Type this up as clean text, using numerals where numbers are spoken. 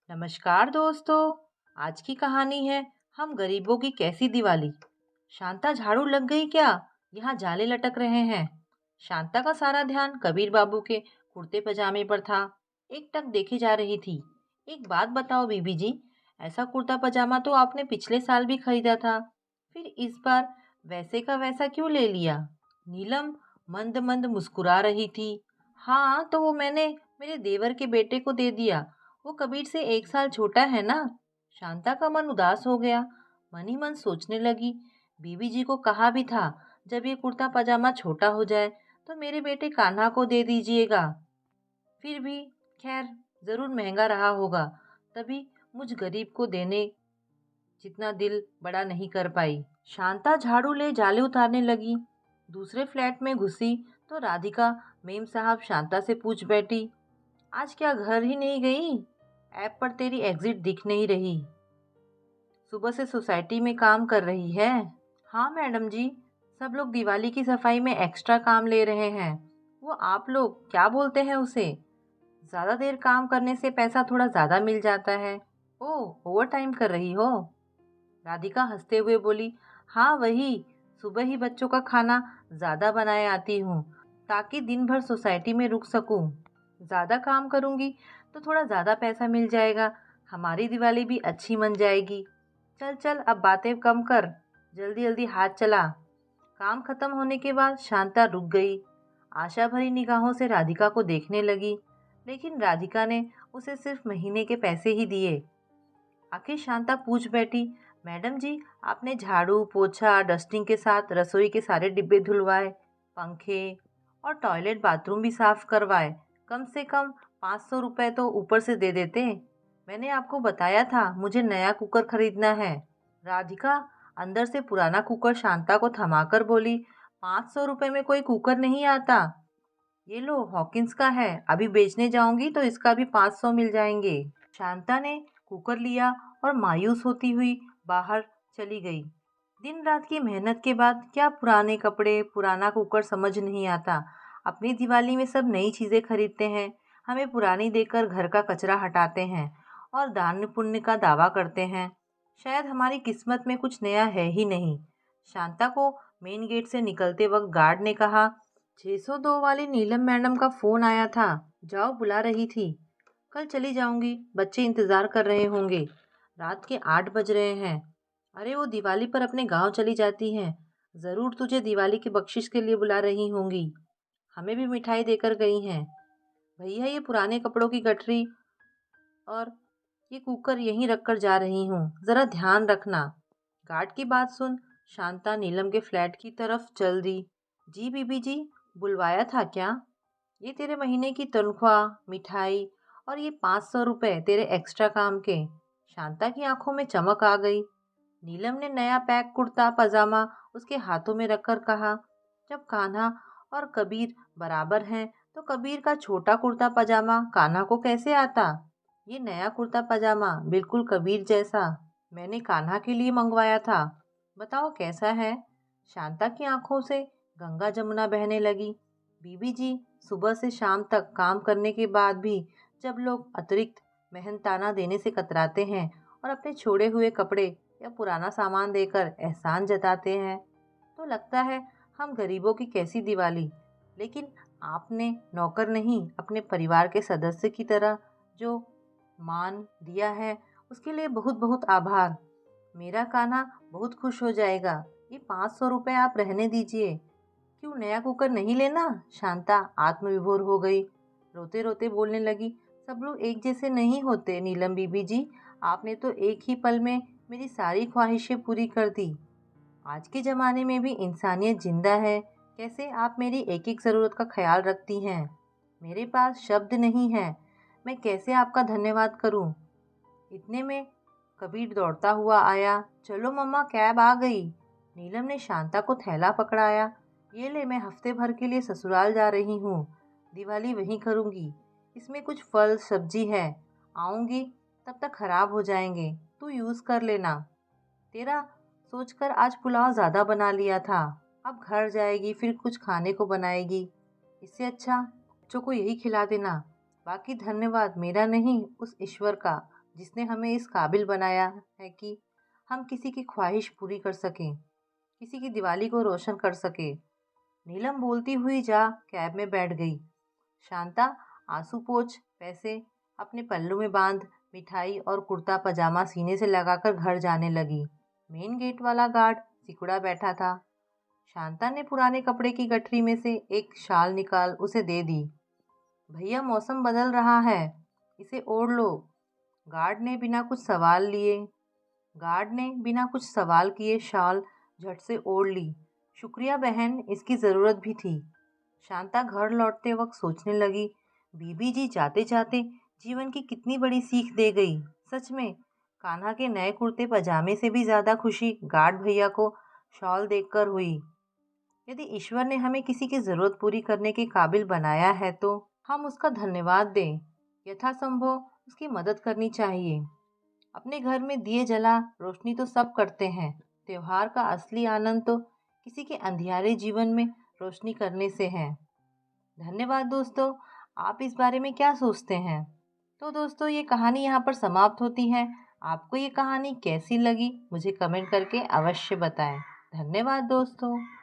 नमस्कार दोस्तों। आज की कहानी है हम गरीबों की कैसी दिवाली। शांता झाड़ू लग गई क्या? यहाँ जाले लटक रहे हैं। शांता का सारा ध्यान कबीर बाबू के कुर्ते पजामे पर था। एक टक देखी जा रही थी। एक बात बताओ बीबी जी, ऐसा कुर्ता पजामा तो आपने पिछले साल भी खरीदा था, फिर इस बार वैसे का वैसा क्यों ले लिया? नीलम मंद मंद मुस्कुरा रही थी। हाँ, तो वो मैंने मेरे देवर के बेटे को दे दिया। वो कबीर से 1 साल छोटा है ना। शांता का मन उदास हो गया। मन ही मन सोचने लगी, बीबी जी को कहा भी था जब ये कुर्ता पजामा छोटा हो जाए तो मेरे बेटे कान्हा को दे दीजिएगा। फिर भी खैर, जरूर महंगा रहा होगा, तभी मुझ गरीब को देने जितना दिल बड़ा नहीं कर पाई। शांता झाड़ू ले जाले उतारने लगी। दूसरे फ्लैट में घुसी तो राधिका मेम साहब शांता से पूछ बैठी, आज क्या घर ही नहीं गई? ऐप पर तेरी एग्जिट दिख नहीं रही। सुबह से सोसाइटी में काम कर रही है? हाँ मैडम जी, सब लोग दिवाली की सफाई में एक्स्ट्रा काम ले रहे हैं। वो आप लोग क्या बोलते हैं उसे, ज़्यादा देर काम करने से पैसा थोड़ा ज़्यादा मिल जाता है। ओह, ओवर टाइम कर रही हो? राधिका हंसते हुए बोली, हाँ वही, सुबह ही बच्चों का खाना ज़्यादा बनाए आती हूँ ताकि दिन भर सोसाइटी में रुक सकूँ। ज़्यादा काम करूँगी तो थोड़ा ज़्यादा पैसा मिल जाएगा, हमारी दिवाली भी अच्छी मन जाएगी। चल चल, अब बातें कम कर, जल्दी जल्दी हाथ चला। काम खत्म होने के बाद शांता रुक गई। आशा भरी निगाहों से राधिका को देखने लगी, लेकिन राधिका ने उसे सिर्फ महीने के पैसे ही दिए। आखिर शांता पूछ बैठी, मैडम जी, आपने झाड़ू पोछा डस्टिंग के साथ रसोई के सारे डिब्बे धुलवाए, पंखे और टॉयलेट बाथरूम भी साफ करवाए, कम से कम 500 रुपये तो ऊपर से दे देते। मैंने आपको बताया था मुझे नया कुकर खरीदना है। राधिका अंदर से पुराना कुकर शांता को थमाकर बोली, 500 रुपये में कोई कुकर नहीं आता। ये लो, हॉकिंस का है, अभी बेचने जाऊंगी तो इसका भी 500 मिल जाएंगे। शांता ने कुकर लिया और मायूस होती हुई बाहर चली गई। दिन रात की मेहनत के बाद क्या पुराने कपड़े पुराना कुकर समझ नहीं आता। अपनी दिवाली में सब नई चीजें खरीदते हैं, हमें पुरानी देकर घर का कचरा हटाते हैं और दान पुण्य का दावा करते हैं। शायद हमारी किस्मत में कुछ नया है ही नहीं। शांता को मेन गेट से निकलते वक्त गार्ड ने कहा, 602 वाली नीलम मैडम का फोन आया था, जाओ, बुला रही थी। कल चली जाऊंगी, बच्चे इंतजार कर रहे होंगे, रात के 8 बज रहे हैं। अरे वो दिवाली पर अपने गांव चली जाती हैं, जरूर तुझे दिवाली की बख्शिश के लिए बुला रही होंगी, हमें भी मिठाई देकर गई हैं। भैया, ये पुराने कपड़ों की गठरी और ये कुकर यहीं रखकर जा रही हूँ, जरा ध्यान रखना। गार्ड की बात सुन शांता नीलम के फ्लैट की तरफ चल दी। जी बीबी जी, बुलवाया था क्या? ये तेरे महीने की तनख्वाह, मिठाई और ये 500 रुपये तेरे एक्स्ट्रा काम के। शांता की आंखों में चमक आ गई। नीलम ने नया पैक कुर्ता पजामा उसके हाथों में रखकर कहा, जब कान्हा और कबीर बराबर हैं तो कबीर का छोटा कुर्ता पजामा कान्हा को कैसे आता? ये नया कुर्ता पजामा बिल्कुल कबीर जैसा, मैंने कान्हा के लिए मंगवाया था, बताओ कैसा है? शांता की आंखों से गंगा जमुना बहने लगी। बीबी जी, सुबह से शाम तक काम करने के बाद भी जब लोग अतिरिक्त मेहनताना देने से कतराते हैं और अपने छोड़े हुए कपड़े या पुराना सामान देकर एहसान जताते हैं, तो लगता है हम गरीबों की कैसी दिवाली। लेकिन आपने नौकर नहीं, अपने परिवार के सदस्य की तरह जो मान दिया है, उसके लिए बहुत बहुत आभार। मेरा कान्हा बहुत खुश हो जाएगा। ये 500 रुपये आप रहने दीजिए। क्यों, नया कुकर नहीं लेना? शांता आत्मविभोर हो गई, रोते रोते बोलने लगी, सब लोग एक जैसे नहीं होते नीलम बीबी जी, आपने तो एक ही पल में मेरी सारी ख्वाहिशें पूरी कर दी। आज के ज़माने में भी इंसानियत जिंदा है, कैसे आप मेरी एक एक ज़रूरत का ख्याल रखती हैं। मेरे पास शब्द नहीं है, मैं कैसे आपका धन्यवाद करूं। इतने में कबीर दौड़ता हुआ आया, चलो मम्मा, कैब आ गई। नीलम ने शांता को थैला पकड़ाया, ये ले, मैं हफ्ते भर के लिए ससुराल जा रही हूँ, दिवाली वहीं करूँगी। इसमें कुछ फल सब्जी है, आऊँगी तब तक खराब हो जाएंगे, तू यूज़ कर लेना। तेरा सोचकर आज पुलाव ज़्यादा बना लिया था, अब घर जाएगी फिर कुछ खाने को बनाएगी, इससे अच्छा बच्चों को यही खिला देना। बाकी धन्यवाद मेरा नहीं, उस ईश्वर का जिसने हमें इस काबिल बनाया है कि हम किसी की ख्वाहिश पूरी कर सकें, किसी की दिवाली को रोशन कर सके। नीलम बोलती हुई जा कैब में बैठ गई। शांता आंसू पोंछ पैसे अपने पल्लू में बांध मिठाई और कुर्ता पजामा सीने से लगाकर घर जाने लगी। मेन गेट वाला गार्ड सिकुड़ा बैठा था। शांता ने पुराने कपड़े की गठरी में से एक शाल निकाल उसे दे दी। भैया मौसम बदल रहा है, इसे ओढ़ लो। गार्ड ने बिना कुछ सवाल किए शाल झट से ओढ़ ली। शुक्रिया बहन, इसकी ज़रूरत भी थी। शांता घर लौटते वक्त सोचने लगी, बीबी जी जाते जाते जीवन की कितनी बड़ी सीख दे गई। सच में कान्हा के नए कुर्ते पजामे से भी ज़्यादा खुशी गार्ड भैया को शॉल देखकर हुई। यदि ईश्वर ने हमें किसी की ज़रूरत पूरी करने के काबिल बनाया है तो हम उसका धन्यवाद दें। यथासंभव उसकी मदद करनी चाहिए। अपने घर में दिए जला रोशनी तो सब करते हैं। त्योहार का असली आनंद तो किसी के अंधियारे जीवन में रोशनी करने से है। धन्यवाद दोस्तों। आप इस बारे में क्या सोचते हैं? तो दोस्तों, ये कहानी यहाँ पर समाप्त होती है। आपको ये कहानी कैसी लगी मुझे कमेंट करके अवश्य बताएं। धन्यवाद दोस्तों।